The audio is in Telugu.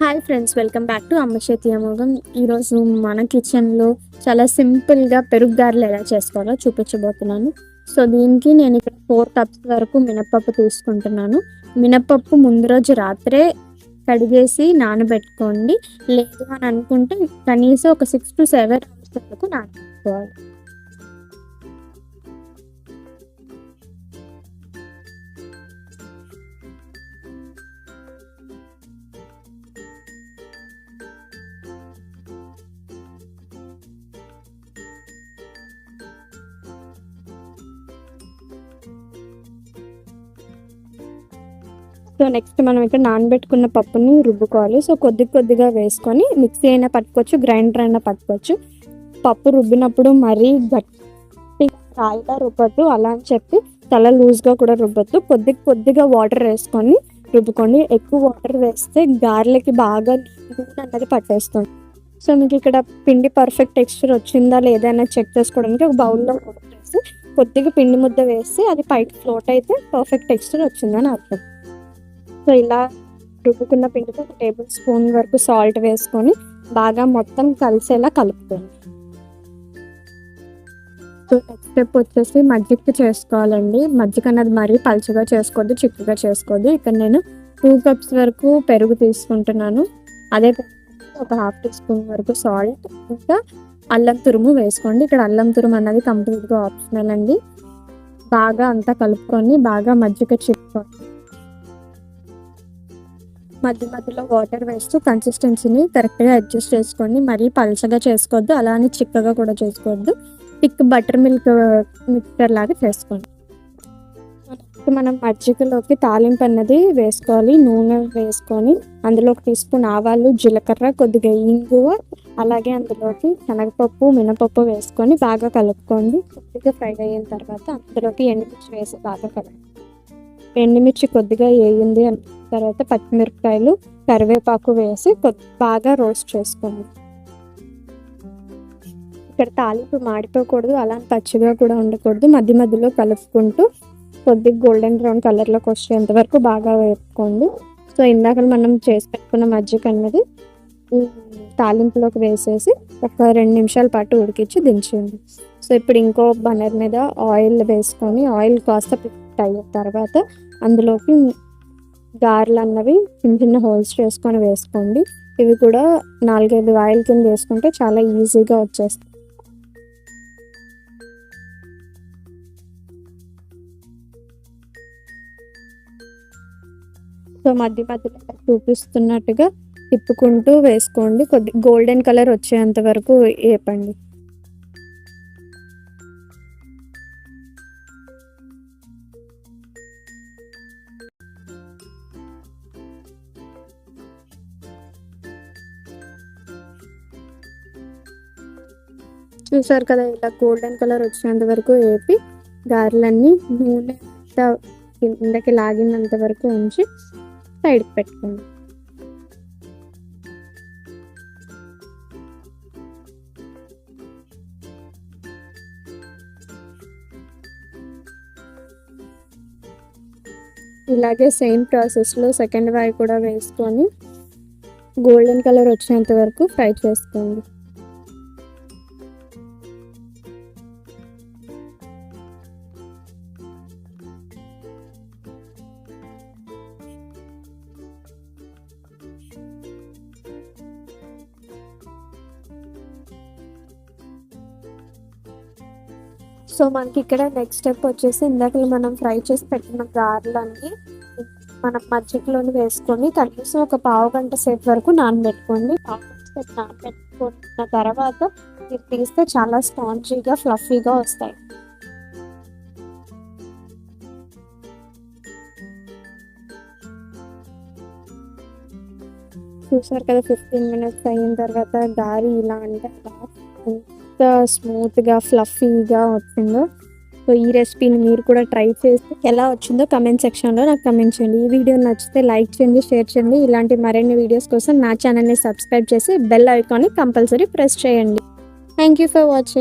Hi friends, welcome back to అమ్మ చేతి అమోఘం. ఈరోజు మన కిచెన్లో చాలా సింపుల్గా పెరుగు గారెలు ఎలా చేసుకోవాలో చూపించబోతున్నాను. సో దీనికి నేను ఇక్కడ 4 కప్స్ వరకు మినపప్పు తీసుకుంటున్నాను. మినపప్పు ముందు రోజు రాత్రే కడిగేసి నానబెట్టుకోండి. లేదు అని అనుకుంటే కనీసం ఒక 6 to 7 hours వరకు నానబెట్టుకోవాలి. సో నెక్స్ట్ మనం ఇక్కడ నానబెట్టుకున్న పప్పుని రుబ్బుకోవాలి. సో కొద్దిగా వేసుకొని మిక్సీ అయినా పట్టుకోవచ్చు, గ్రైండర్ అయినా పట్టుకోవచ్చు. పప్పు రుబ్బినప్పుడు మరీ గట్టిగా రాయిలా రుబ్బద్దు, అలా అని చెప్పి చాలా లూజ్గా కూడా రుబ్బద్దు. కొద్దిగా వాటర్ వేసుకొని రుబ్బుకోండి. ఎక్కువ వాటర్ వేస్తే గారెలకి బాగా నూనె అన్నది పట్టేస్తుంది. సో మీకు ఇక్కడ పిండి పర్ఫెక్ట్ టెక్స్చర్ వచ్చిందా లేదా అనేది చెక్ చేసుకోవడానికి ఒక బౌల్లో వాటర్ వేసి కొద్దిగా పిండి ముద్ద వేసి అది పైకి ఫ్లోట్ అయితే పర్ఫెక్ట్ టెక్స్చర్ వచ్చిందని అర్థం. సో ఇలా రుబ్బుకున్న పిండితో 1 టేబుల్ స్పూన్ వరకు సాల్ట్ వేసుకొని బాగా మొత్తం కలిసేలా కలుపుకోండి. సో నెక్స్ట్ స్టెప్ వచ్చేసి మజ్జిగ చేసుకోవాలండి. మజ్జిగ అన్నది మరీ పలుచగా చేసుకోవద్దు, చిక్కగా చేసుకోవద్దు. ఇక్కడ నేను 2 కప్స్ వరకు పెరుగు తీసుకుంటున్నాను. అదే ఒక 1/2 టీ స్పూన్ వరకు సాల్ట్, ఇంకా అల్లం తురుము వేసుకోండి. ఇక్కడ అల్లం తురుము అన్నది కంప్లీట్గా ఆప్షనల్ అండి. బాగా అంతా కలుపుకొని బాగా మజ్జిగ చిక్కుకోండి. మధ్యలో వాటర్ వేస్తూ కన్సిస్టెన్సీని కరెక్ట్గా అడ్జస్ట్ చేసుకోండి. మరీ పలచగా చేసుకోవద్దు, అలా అని చిక్కగా కూడా చేసుకోవద్దు. థిక్ బటర్ మిల్క్ మిక్చర్ లాగా చేసుకోండి. మనం మజ్జిగలోకి తాలింపు అన్నది వేసుకోవాలి. నూనె వేసుకొని అందులో 1 టీ స్పూన్ ఆవాలు, జీలకర్ర, కొద్దిగా ఇంగువ, అలాగే అందులోకి శనగపప్పు, మినపప్పు వేసుకొని బాగా కలుపుకోండి. కొద్దిగా ఫ్రై అయిన తర్వాత అందులోకి ఎండుమిర్చి వేసి బాగా కలుపుకోండి. ఎండుమిర్చి కొద్దిగా వేగింది అని తర్వాత పచ్చిమిరపకాయలు, కరివేపాకు వేసి బాగా రోస్ట్ చేసుకోండి. ఇక్కడ తాలింపు మాడిపోకూడదు, అలా పచ్చిగా కూడా ఉండకూడదు. మధ్యలో కలుపుకుంటూ కొద్దిగా గోల్డెన్ బ్రౌన్ కలర్లోకి వచ్చేంత వరకు బాగా వేపుకోండి. సో ఇందాక మనం చేసి పెట్టుకున్న మజ్జిగ అన్నది తాలింపులోకి వేసేసి ఒక 2 నిమిషాల పాటు ఉడికించి దించేయండి. సో ఇప్పుడు ఇంకో బర్నర్ మీద ఆయిల్ వేసుకొని ఆయిల్ కాస్త పిట్ అయిన తర్వాత అందులోకి గారెలు అన్నవి చిన్న హోల్స్ చేసుకొని వేసుకోండి. ఇవి కూడా 4-5 ఆయిల్ కింద వేసుకుంటే చాలా ఈజీగా వచ్చేస్తాయి. సో మధ్యలో చూపిస్తున్నట్టుగా తిప్పుకుంటూ వేసుకోండి. గోల్డెన్ కలర్ వచ్చేంత వరకు వేపండి. చూసారు కదా, ఇలా గోల్డెన్ కలర్ వచ్చేంత వరకు వేపి గారెలన్నీ నూనె కిందకి లాగినంత వరకు ఉంచి సైడ్కి పెట్టుకోండి. ఇలాగే సేమ్ ప్రాసెస్లో సెకండ్ వాయి కూడా వేసుకొని గోల్డెన్ కలర్ వచ్చేంత వరకు ఫ్రై చేసుకోండి. సో మనకి ఇక్కడ నెక్స్ట్ స్టెప్ వచ్చేసి ఇందాక మనం ఫ్రై చేసి పెట్టిన గారెలన్నీ మనం మజ్జిగలోని వేసుకొని కనీసం ఒక 1/2 గంట సేపు వరకు నానబెట్టుకోండి. 1/2 గంట సేపు నానబెట్టుకున్న తర్వాత మీరు తీస్తే చాలా స్పాంజీగా, ఫ్లఫీగా వస్తాయి. చూసారు కదా, 15 మినిట్స్ అయిన తర్వాత గారి ఇలా అంటే ఎంత స్మూత్గా, ఫ్లఫీగా వచ్చిందో. సో ఈ రెసిపీని మీరు కూడా ట్రై చేసి ఎలా వచ్చిందో కమెంట్ సెక్షన్లో నాకు కమెంట్ చేయండి. ఈ వీడియో నచ్చితే లైక్ చేయండి, షేర్ చేయండి. ఇలాంటి మరిన్ని వీడియోస్ కోసం నా ఛానల్ని సబ్స్క్రైబ్ చేసి బెల్ ఐకాన్ని కంపల్సరీ ప్రెస్ చేయండి. Thank you for watching.